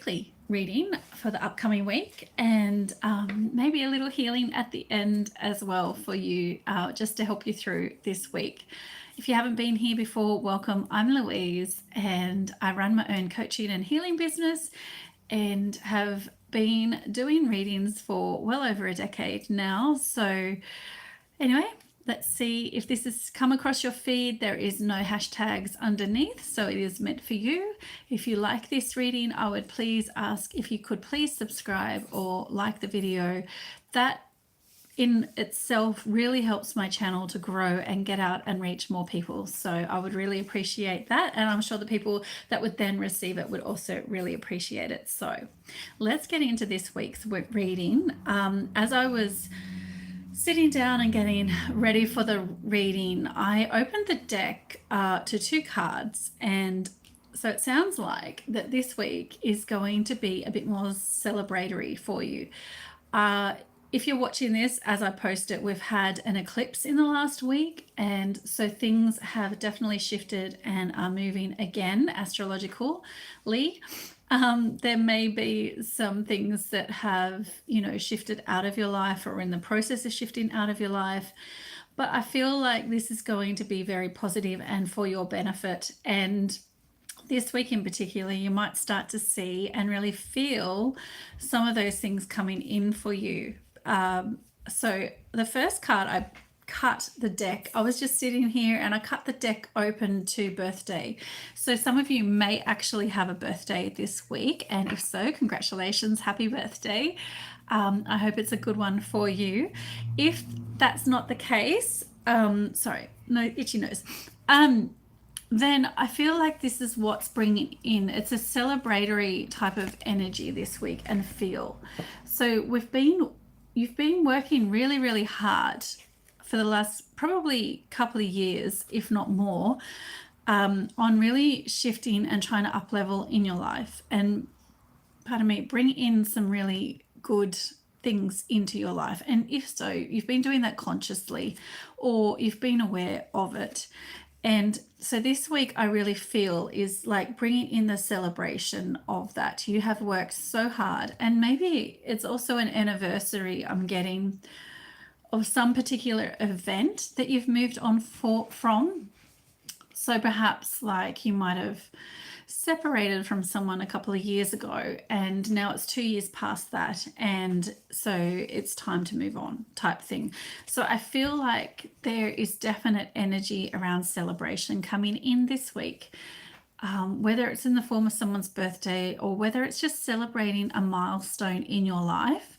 weekly reading for the upcoming week, and maybe a little healing at the end as well for you, just to help you through this week. If you haven't been here before, welcome. I'm Louise, and I run my own coaching and healing business and have been doing readings for well over a decade now. So anyway, let's see if this has come across your feed. There is no hashtags underneath, so it is meant for you. If you like this reading, I would please ask if you could please subscribe or like the video. That in itself really helps my channel to grow and get out and reach more people. So I would really appreciate that. And I'm sure the people that would then receive it would also really appreciate it. So let's get into this week's reading. As I was sitting down and getting ready for the reading, I opened the deck to two cards, and so it sounds like that this week is going to be a bit more celebratory for you. If you're watching this as I post it, we've had an eclipse in the last week, and so things have definitely shifted and are moving again astrologically. There may be some things that have, shifted out of your life or in the process of shifting out of your life. But I feel like this is going to be very positive and for your benefit. And this week in particular, you might start to see and really feel some of those things coming in for you. So the first card, I cut the deck. I was just sitting here and I cut the deck open to birthday. So some of you may actually have a birthday this week, and if so, congratulations, happy birthday. I hope it's a good one for you. If that's not the case, sorry, no, itchy nose. Then I feel like this is what's bringing in. It's a celebratory type of energy this week and feel. So you've been working really, really hard for the last probably couple of years, if not more, on really shifting and trying to up level in your life and, bring in some really good things into your life. And if so, you've been doing that consciously or you've been aware of it. And so this week I really feel is like bringing in the celebration of that. You have worked so hard, and maybe it's also an anniversary I'm getting of some particular event that you've moved on from. So perhaps like you might have separated from someone a couple of years ago, and now it's 2 years past that, and so it's time to move on type thing. So I feel like there is definite energy around celebration coming in this week, whether it's in the form of someone's birthday or whether it's just celebrating a milestone in your life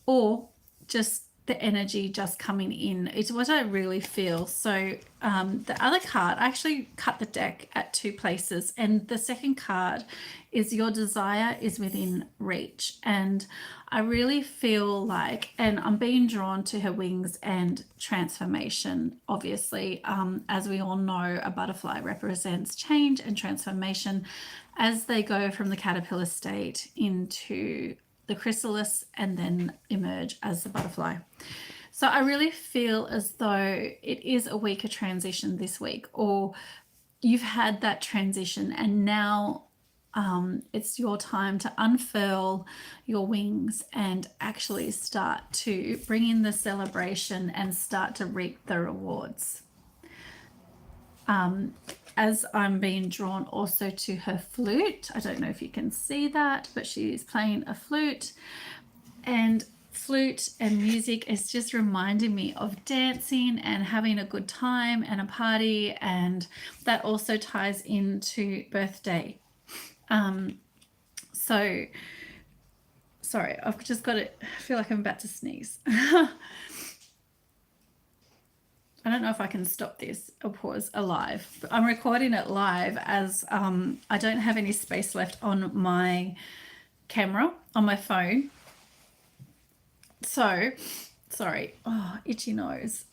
or just the energy just coming in. It's what I really feel. So the other card, I actually cut the deck at two places, and the second card is your desire is within reach. And I really feel like, and I'm being drawn to her wings and transformation, obviously. As we all know, a butterfly represents change and transformation as they go from the caterpillar state into the chrysalis and then emerge as the butterfly. So I really feel as though it is a week of transition this week, or you've had that transition and now it's your time to unfurl your wings and actually start to bring in the celebration and start to reap the rewards. As I'm being drawn also to her flute. I don't know if you can see that, but she's playing a flute, and flute and music is just reminding me of dancing and having a good time and a party, and that also ties into birthday. So sorry, I've just got it. I feel like I'm about to sneeze. I don't know if I can stop this or pause live, but I'm recording it live as I don't have any space left on my camera, on my phone. So, sorry. Oh, itchy nose.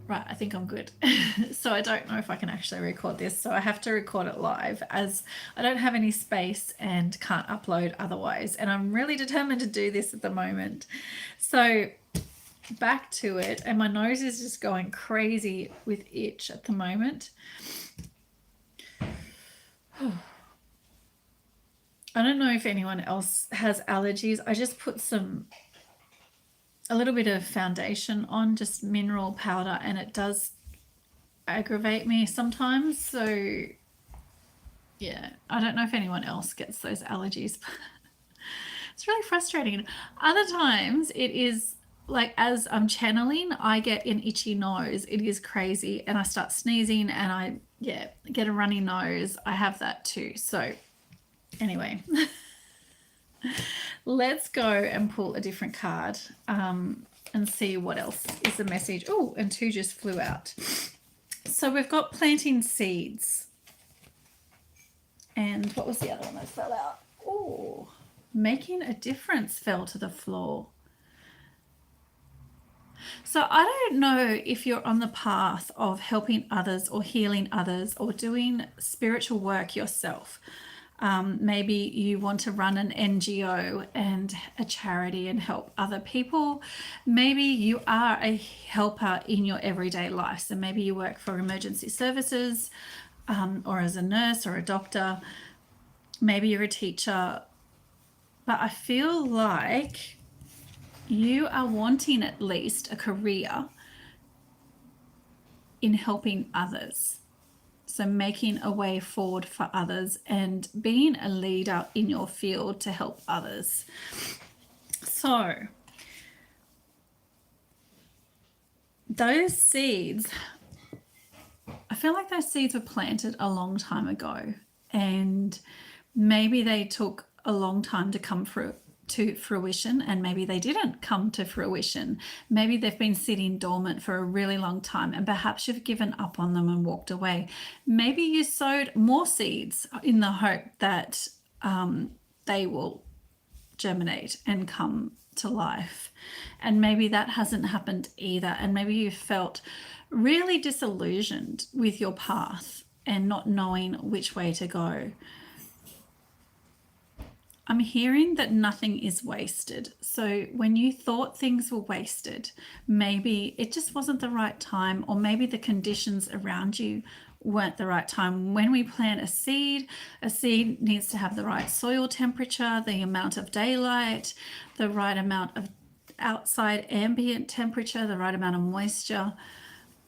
Right, I think I'm good. So I don't know if I can actually record this. So I have to record it live as I don't have any space and can't upload otherwise. And I'm really determined to do this at the moment. So back to it. And my nose is just going crazy with itch at the moment. I don't know if anyone else has allergies. I just put a little bit of foundation on, just mineral powder, and it does aggravate me sometimes. So yeah, I don't know if anyone else gets those allergies. It's really frustrating. Other times it is like, as I'm channeling, I get an itchy nose. It is crazy. And I start sneezing and I, yeah, get a runny nose. I have that too. So anyway, let's go and pull a different card and see what else is the message. Oh, and two just flew out. So we've got planting seeds. And what was the other one that fell out? Oh, making a difference fell to the floor. So I don't know if you're on the path of helping others or healing others or doing spiritual work yourself. Maybe you want to run an NGO and a charity and help other people. Maybe you are a helper in your everyday life. So maybe you work for emergency services, or as a nurse or a doctor. Maybe you're a teacher. But I feel like you are wanting at least a career in helping others. So making a way forward for others and being a leader in your field to help others. So those seeds, I feel like those seeds were planted a long time ago, and maybe they took a long time to come to fruition, and maybe they didn't come to fruition. Maybe they've been sitting dormant for a really long time, and perhaps you've given up on them and walked away. Maybe you sowed more seeds in the hope that they will germinate and come to life, and maybe that hasn't happened either. And maybe you felt really disillusioned with your path and not knowing which way to go. I'm hearing that nothing is wasted. So when you thought things were wasted, maybe it just wasn't the right time, or maybe the conditions around you weren't the right time. When we plant a seed needs to have the right soil temperature, the amount of daylight, the right amount of outside ambient temperature, the right amount of moisture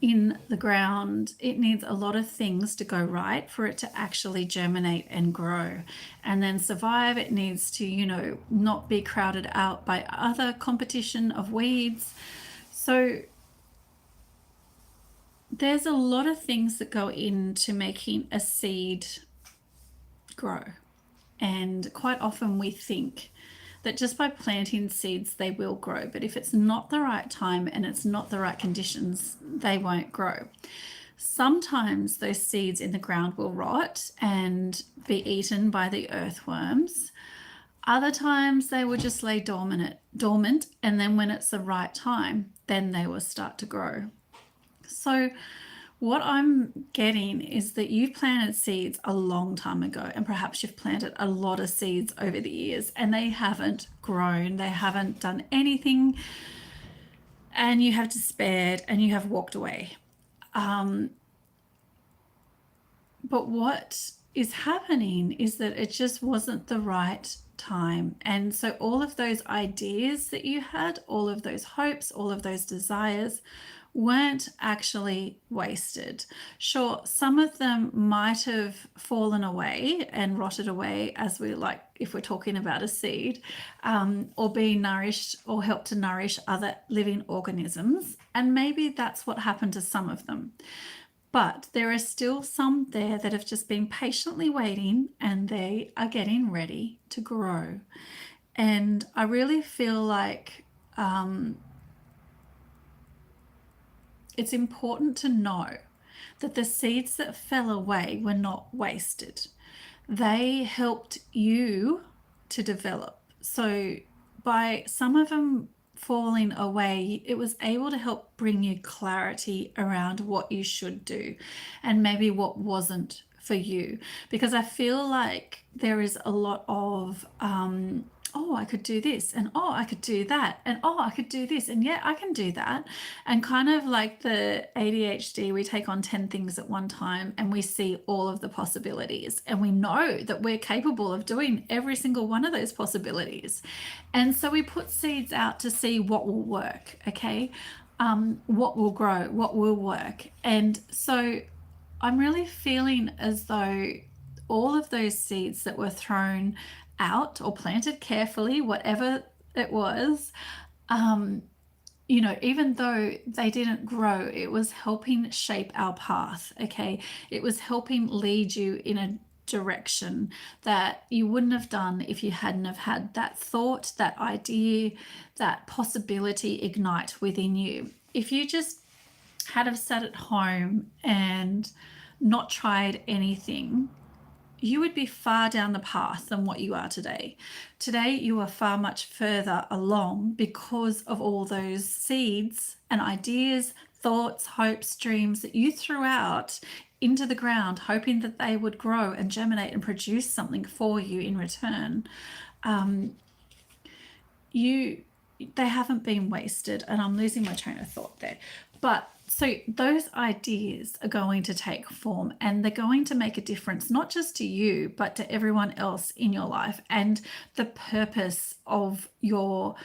in the ground. It needs a lot of things to go right for it to actually germinate and grow and then survive. It needs to, not be crowded out by other competition of weeds. So there's a lot of things that go into making a seed grow. And quite often we think that just by planting seeds they will grow, but if it's not the right time and it's not the right conditions, they won't grow. Sometimes those seeds in the ground will rot and be eaten by the earthworms. Other times they will just lay dormant, and then when it's the right time, then they will start to grow. So what I'm getting is that you've planted seeds a long time ago, and perhaps you've planted a lot of seeds over the years and they haven't grown, they haven't done anything, and you have despaired and you have walked away. But what is happening is that it just wasn't the right time. And so all of those ideas that you had, all of those hopes, all of those desires weren't actually wasted. Sure, some of them might have fallen away and rotted away, as if we're talking about a seed, or being nourished or helped to nourish other living organisms. And maybe that's what happened to some of them. But there are still some there that have just been patiently waiting, and they are getting ready to grow. And I really feel like it's important to know that the seeds that fell away were not wasted. They helped you to develop. So by some of them falling away, it was able to help bring you clarity around what you should do and maybe what wasn't for you. Because I feel like there is a lot of oh, I could do this, and oh, I could do that, and oh, I could do this, and yeah, I can do that. And kind of like the ADHD, we take on 10 things at one time and we see all of the possibilities, and we know that we're capable of doing every single one of those possibilities. And so we put seeds out to see what will work, okay? What will grow, what will work. And so I'm really feeling as though all of those seeds that were thrown out or planted carefully, whatever it was, even though they didn't grow, it was helping shape our path, okay? It was helping lead you in a direction that you wouldn't have done if you hadn't have had that thought, that idea, that possibility ignite within you. If you just had have sat at home and not tried anything, you would be far down the path than what you are today. Today, you are far much further along because of all those seeds and ideas, thoughts, hopes, dreams that you threw out into the ground, hoping that they would grow and germinate and produce something for you in return. They haven't been wasted, and I'm losing my train of thought there. But so those ideas are going to take form, and they're going to make a difference, not just to you, but to everyone else in your life. And the purpose of your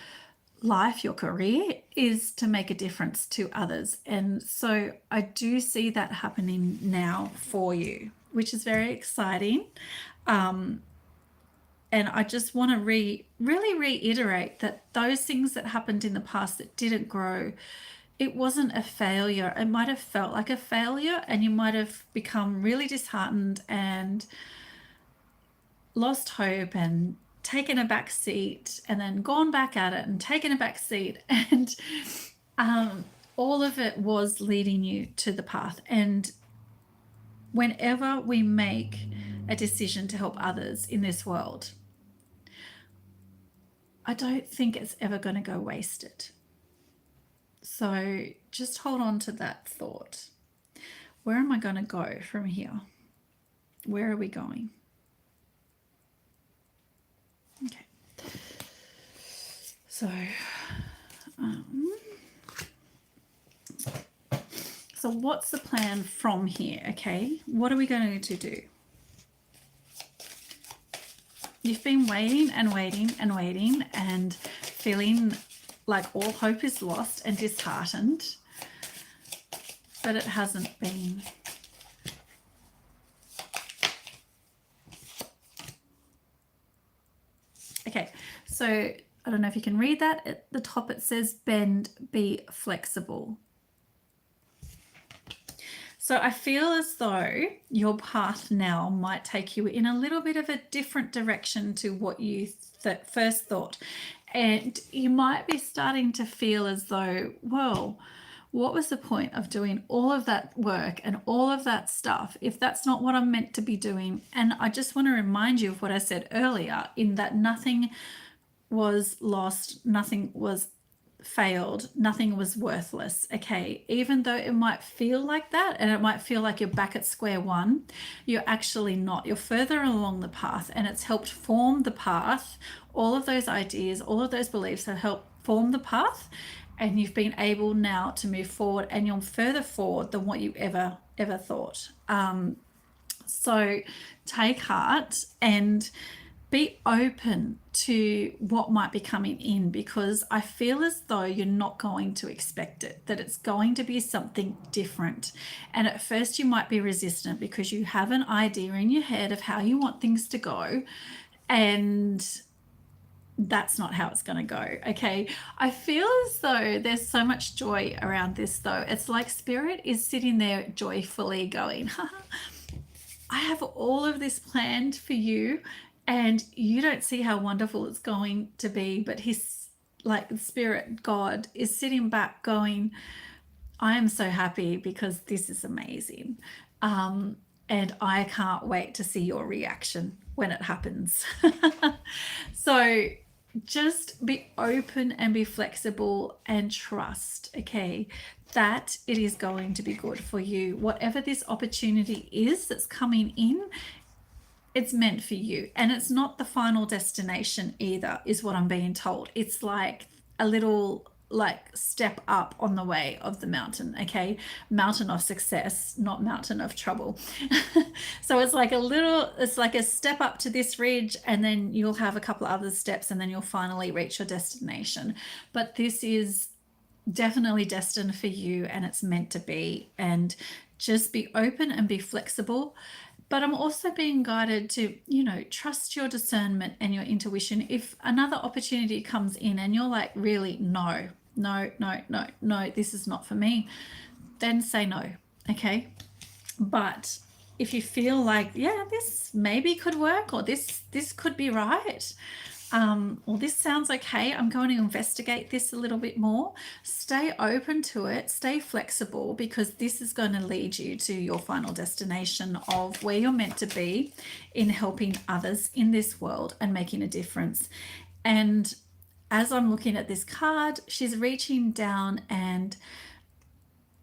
life, your career, is to make a difference to others. And so I do see that happening now for you, which is very exciting. And I just want to really reiterate that those things that happened in the past that didn't grow, it wasn't a failure. It might have felt like a failure, and you might have become really disheartened and lost hope and taken a back seat, and then gone back at it and taken a back seat. And all of it was leading you to the path. And whenever we make a decision to help others in this world, I don't think it's ever going to go wasted. So just hold on to that thought. Where am I going to go from here? Where are we going? Okay. So, so what's the plan from here? Okay. What are we going to do? You've been waiting and waiting and waiting and feeling like all hope is lost and disheartened, but it hasn't been. Okay, so I don't know if you can read that. At the top it says bend, be flexible. So I feel as though your path now might take you in a little bit of a different direction to what you first thought. And you might be starting to feel as though, well, what was the point of doing all of that work and all of that stuff if that's not what I'm meant to be doing? And I just want to remind you of what I said earlier, in that nothing was lost, nothing was failed, nothing was worthless. Okay, even though it might feel like that, and it might feel like you're back at square one, you're actually not. You're further along the path, and it's helped form the path. All of those ideas, all of those beliefs have helped form the path, and you've been able now to move forward, and you're further forward than what you ever thought. So take heart and be open to what might be coming in, because I feel as though you're not going to expect it, that it's going to be something different. And at first you might be resistant because you have an idea in your head of how you want things to go, and that's not how it's going to go. Okay, I feel as though there's so much joy around this, though. It's like Spirit is sitting there joyfully going, I have all of this planned for you, and you don't see how wonderful it's going to be, but his, like, Spirit, God, is sitting back going, I am so happy because this is amazing. And I can't wait to see your reaction when it happens. So just be open and be flexible and trust, okay, that it is going to be good for you. Whatever this opportunity is that's coming in, it's meant for you. And it's not the final destination either, is what I'm being told. It's like a little like step up on the way of the mountain, okay? Mountain of success, not mountain of trouble. So it's like it's like a step up to this ridge, and then you'll have a couple of other steps, and then you'll finally reach your destination. But this is definitely destined for you, and it's meant to be. And just be open and be flexible. But I'm also being guided to, trust your discernment and your intuition. If another opportunity comes in and you're like, really, no, no, no, no, no, this is not for me, then say no, okay? But if you feel like, yeah, this maybe could work, or this could be right, or this sounds okay, I'm going to investigate this a little bit more, stay open to it, stay flexible, because this is going to lead you to your final destination of where you're meant to be in helping others in this world and making a difference. And as I'm looking at this card, she's reaching down and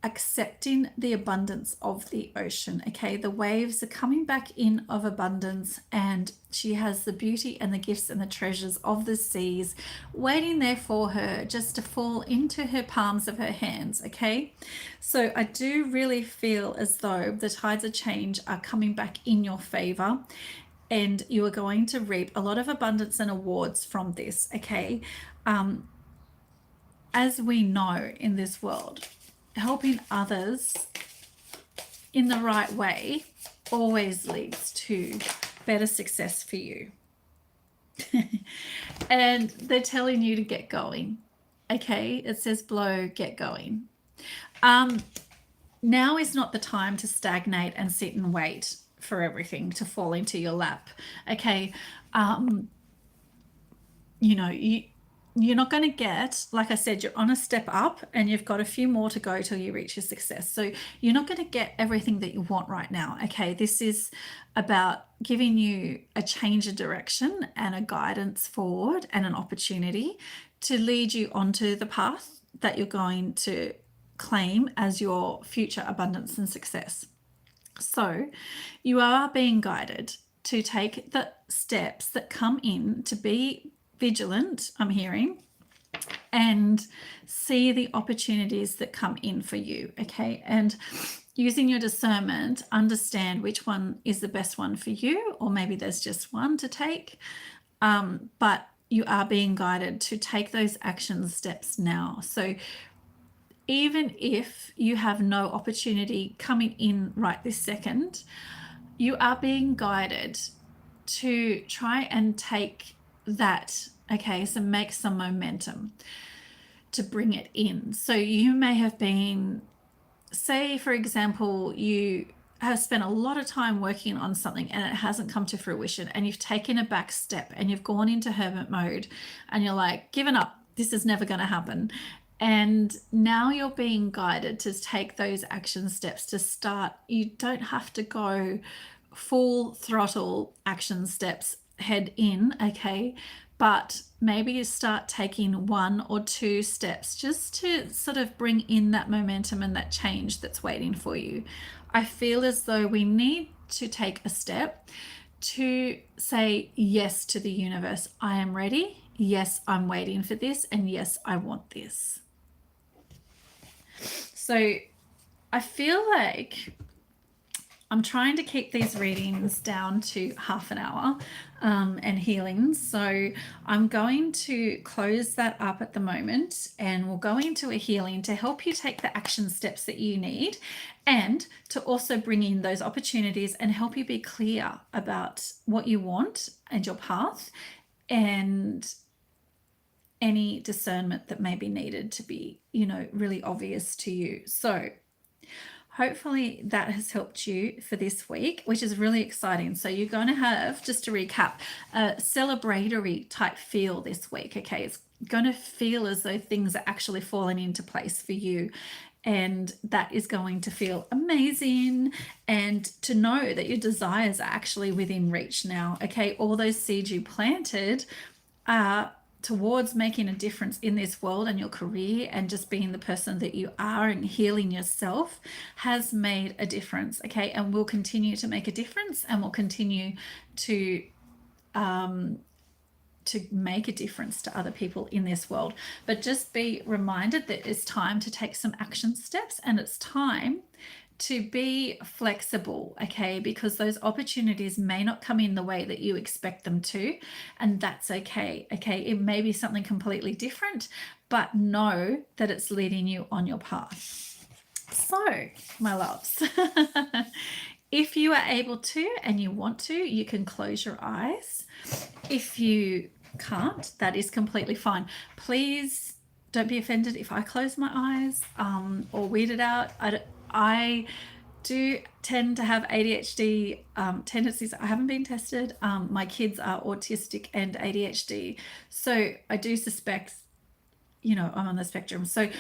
accepting the abundance of the ocean, okay? The waves are coming back in of abundance, and she has the beauty and the gifts and the treasures of the seas waiting there for her just to fall into her palms of her hands, okay? So I do really feel as though the tides of change are coming back in your favor, and you are going to reap a lot of abundance and awards from this, okay? As we know in this world, helping others in the right way always leads to better success for you. And they're telling you to get going, okay? It says blow, get going. Now is not the time to stagnate and sit and wait for everything to fall into your lap, okay? You're not going to get, like I said, you're on a step up and you've got a few more to go till you reach your success. So you're not going to get everything that you want right now, okay? This is about giving you a change of direction and a guidance forward and an opportunity to lead you onto the path that you're going to claim as your future abundance and success. So you are being guided to take the steps that come in, to be vigilant, I'm hearing, and see the opportunities that come in for you, okay? And using your discernment, understand which one is the best one for you, or maybe there's just one to take, but you are being guided to take those action steps now. So even if you have no opportunity coming in right this second, you are being guided to try and take that, okay? So make some momentum to bring it in. So you may have been, say for example, you have spent a lot of time working on something and it hasn't come to fruition, and you've taken a back step and you've gone into hermit mode and you're like, given up, this is never going to happen. And now you're being guided to take those action steps to start. You don't have to go full throttle action steps head in, okay? But maybe you start taking 1 or 2 steps just to sort of bring in that momentum and that change that's waiting for you. I feel as though we need to take a step to say yes to the universe. I am ready. Yes, I'm waiting for this. And yes, I want this. So I feel like I'm trying to keep these readings down to half an hour and healings. So I'm going to close that up at the moment, and we'll go into a healing to help you take the action steps that you need, and to also bring in those opportunities and help you be clear about what you want and your path, and any discernment that may be needed to be, really obvious to you. So hopefully that has helped you for this week, which is really exciting. So you're going to have, just to recap, a celebratory type feel this week, okay? It's going to feel as though things are actually falling into place for you, and that is going to feel amazing, and to know that your desires are actually within reach now, okay? All those seeds you planted are towards making a difference in this world and your career and just being the person that you are and healing yourself has made a difference, okay? And will continue to make a difference, and will continue to make a difference to other people in this world. But just be reminded that it's time to take some action steps, and it's time to be flexible, okay? Because those opportunities may not come in the way that you expect them to, and that's okay, okay? It may be something completely different, but know that it's leading you on your path. So, my loves, if you are able to and you want to, you can close your eyes. If you can't, that is completely fine. Please don't be offended if I close my eyes or weirded out. I do tend to have ADHD tendencies. I haven't been tested. My kids are autistic and ADHD. So I do suspect, I'm on the spectrum. So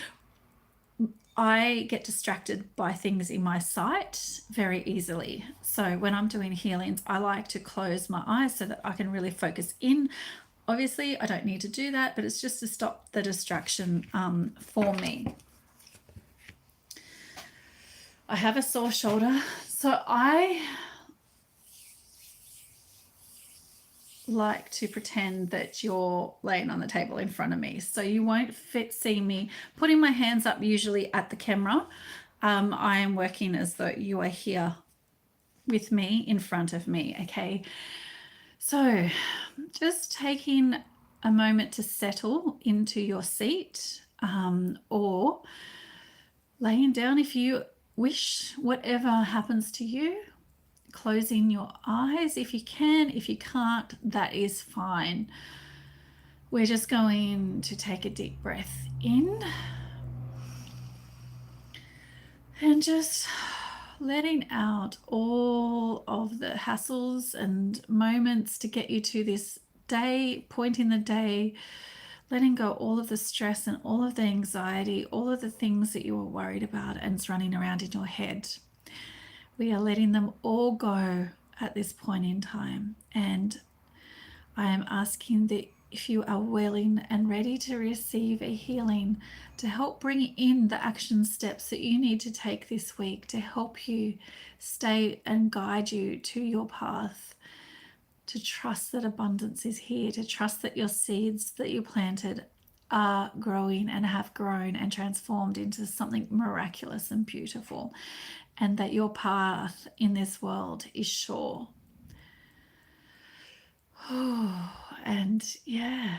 I get distracted by things in my sight very easily. So when I'm doing healings, I like to close my eyes so that I can really focus in. Obviously, I don't need to do that, but it's just to stop the distraction for me. I have a sore shoulder, so I like to pretend that you're laying on the table in front of me. So you won't see me putting my hands up usually at the camera. I am working as though you are here with me in front of me, okay? So just taking a moment to settle into your seat or laying down if you wish, whatever happens to you. Closing your eyes if you can. If you can't, that is fine. We're just going to take a deep breath in and just letting out all of the hassles and moments to get you to this point in the day, letting go all of the stress and all of the anxiety, all of the things that you were worried about and it's running around in your head. We are letting them all go at this point in time. And I am asking that if you are willing and ready to receive a healing to help bring in the action steps that you need to take this week to help you stay and guide you to your path, to trust that abundance is here, to trust that your seeds that you planted are growing and have grown and transformed into something miraculous and beautiful, and that your path in this world is sure. And yeah,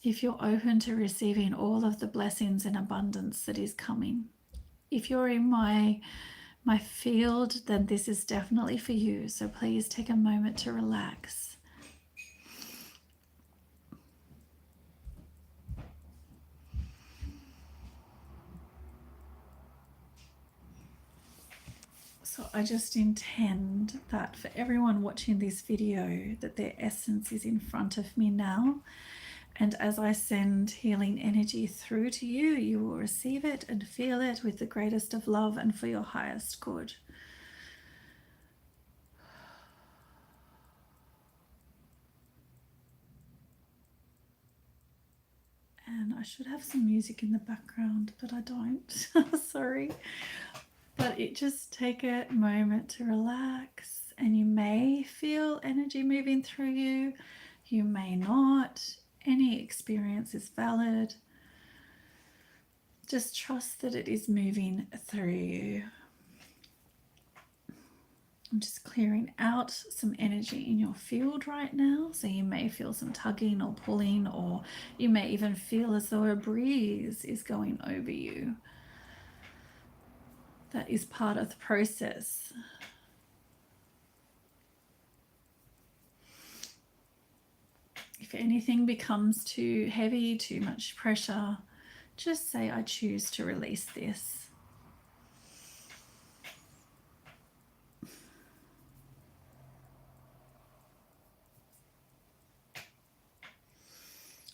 if you're open to receiving all of the blessings and abundance that is coming, if you're in my field, then this is definitely for you. So please take a moment to relax. So I just intend that for everyone watching this video, that their essence is in front of me now. And as I send healing energy through to you, you will receive it and feel it with the greatest of love and for your highest good. And I should have some music in the background, but I don't. Sorry. But just take a moment to relax, and you may feel energy moving through you. You may not. Any experience is valid. Just trust that it is moving through you. I'm just clearing out some energy in your field right now. So you may feel some tugging or pulling, or you may even feel as though a breeze is going over you. That is part of the process. If anything becomes too heavy, too much pressure, just say, I choose to release this.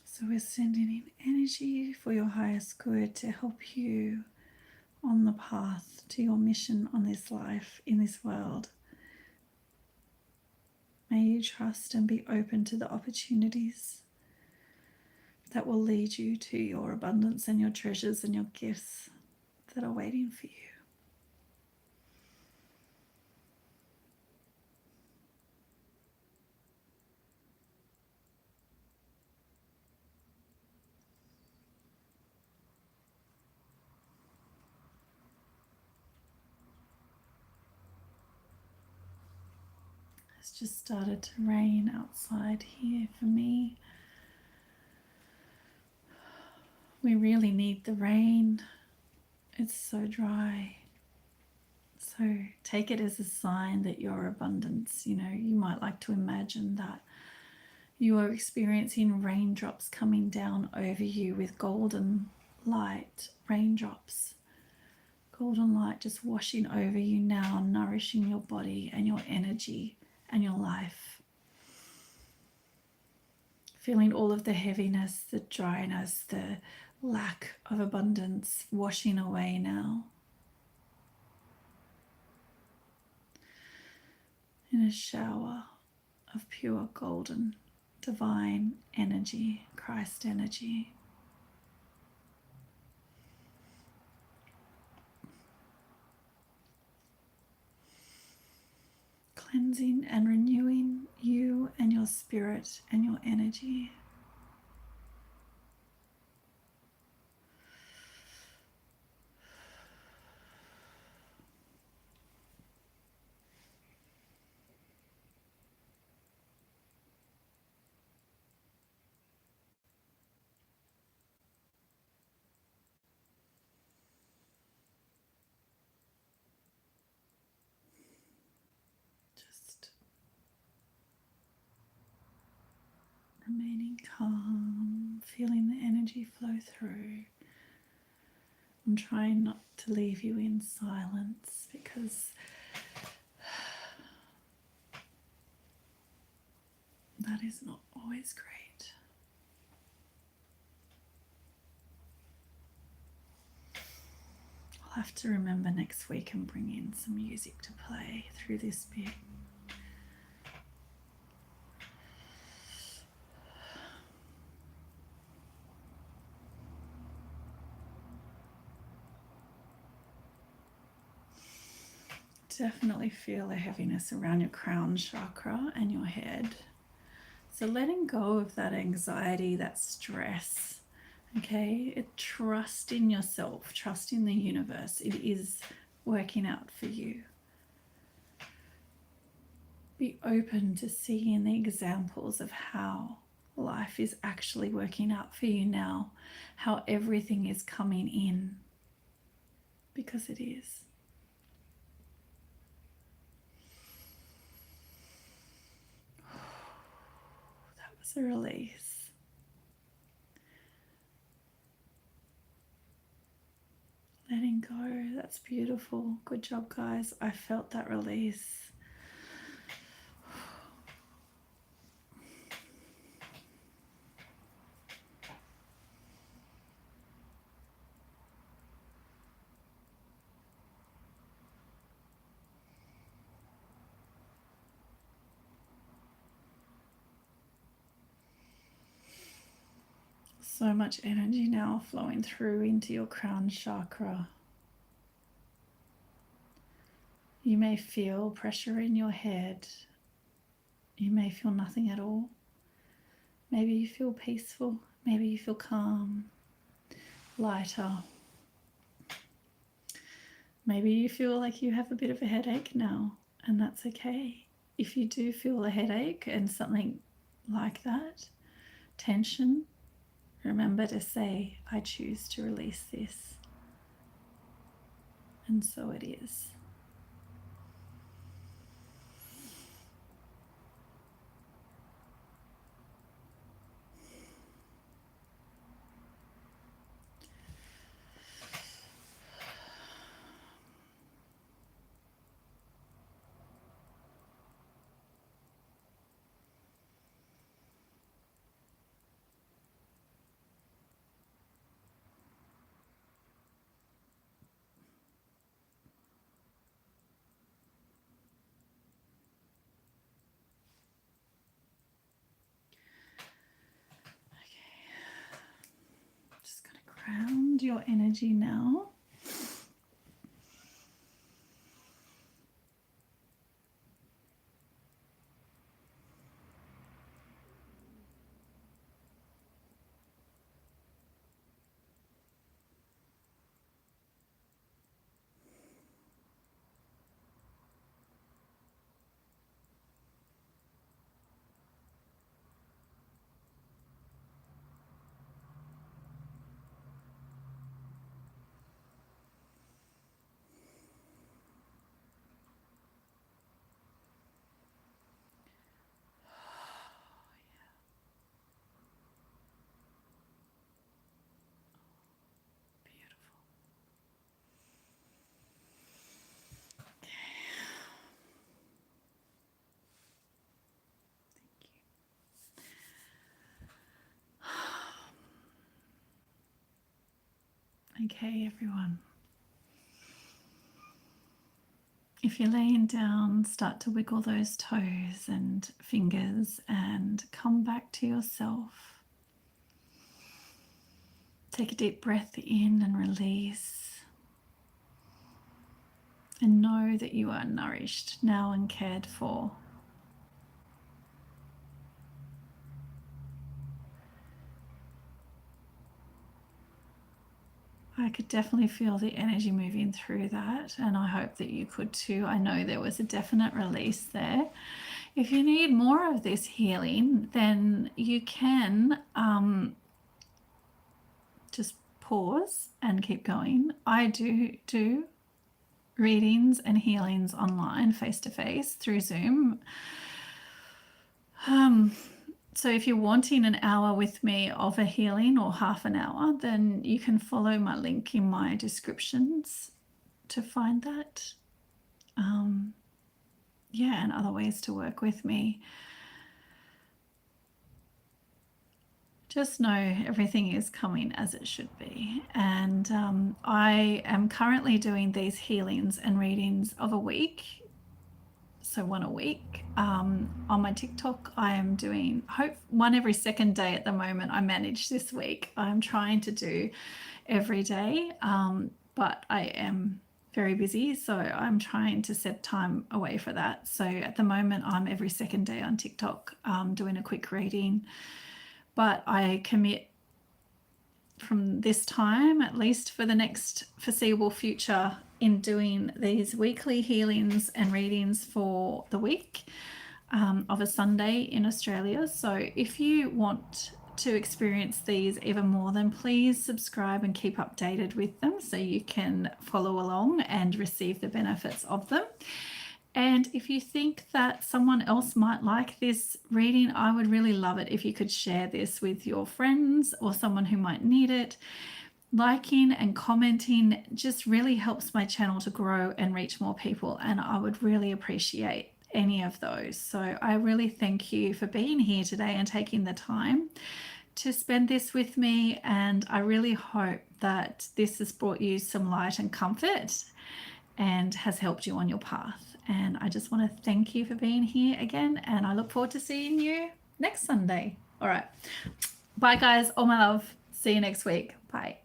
So we're sending in energy for your highest good to help you on the path to your mission on this life, in this world. May you trust and be open to the opportunities. that will lead you to your abundance and your treasures and your gifts that are waiting for you. It's just started to rain outside here for me. We really need the rain. It's so dry. So take it as a sign that your abundance, you might like to imagine that you are experiencing raindrops coming down over you with golden light, raindrops, golden light just washing over you now, nourishing your body and your energy and your life. Feeling all of the heaviness, the dryness, the lack of abundance washing away now. In a shower of pure golden divine energy, Christ energy. Cleansing and renewing you and your spirit and your energy. Just remaining calm, feeling the energy flow through. I'm trying not to leave you in silence because that is not always great. I'll have to remember next week and bring in some music to play through this bit. Definitely feel a heaviness around your crown chakra and your head. So letting go of that anxiety, that stress, okay? Trust in yourself, trust in the universe. It is working out for you. Be open to seeing the examples of how life is actually working out for you now, how everything is coming in, because it is. That was a release. Letting go, that's beautiful. Good job, guys. I felt that release. So much energy now flowing through into your crown chakra. You may feel pressure in your head. You may feel nothing at all. Maybe you feel peaceful. Maybe you feel calm, lighter. Maybe you feel like you have a bit of a headache now, and that's okay. If you do feel a headache and something like that, tension, remember to say, I choose to release this. And so it is. around your energy now. Okay, everyone. If you're laying down, start to wiggle those toes and fingers and come back to yourself. Take a deep breath in and release. And know that you are nourished now and cared for. I could definitely feel the energy moving through that, and I hope that you could too. I know there was a definite release there. If you need more of this healing, then you can just pause and keep going. I do readings and healings online, face-to-face through Zoom. So if you're wanting an hour with me of a healing or half an hour, then you can follow my link in my descriptions to find that. Yeah, and other ways to work with me. Just know everything is coming as it should be. And I am currently doing these healings and readings of a week. So one a week. On my TikTok, I am doing one every second day at the moment. I manage this week. I'm trying to do every day, but I am very busy, so I'm trying to set time away for that. So at the moment, I'm every second day on TikTok doing a quick reading, but I commit from this time, at least for the next foreseeable future, in doing these weekly healings and readings for the week of a Sunday in Australia. So if you want to experience these even more, then please subscribe and keep updated with them so you can follow along and receive the benefits of them. And if you think that someone else might like this reading, I would really love it if you could share this with your friends or someone who might need it. Liking and commenting just really helps my channel to grow and reach more people, and I would really appreciate any of those. So I really thank you for being here today and taking the time to spend this with me, and I really hope that this has brought you some light and comfort and has helped you on your path. And I just want to thank you for being here again, and I look forward to seeing you next Sunday. All right. Bye, guys. All my love. See you next week. Bye.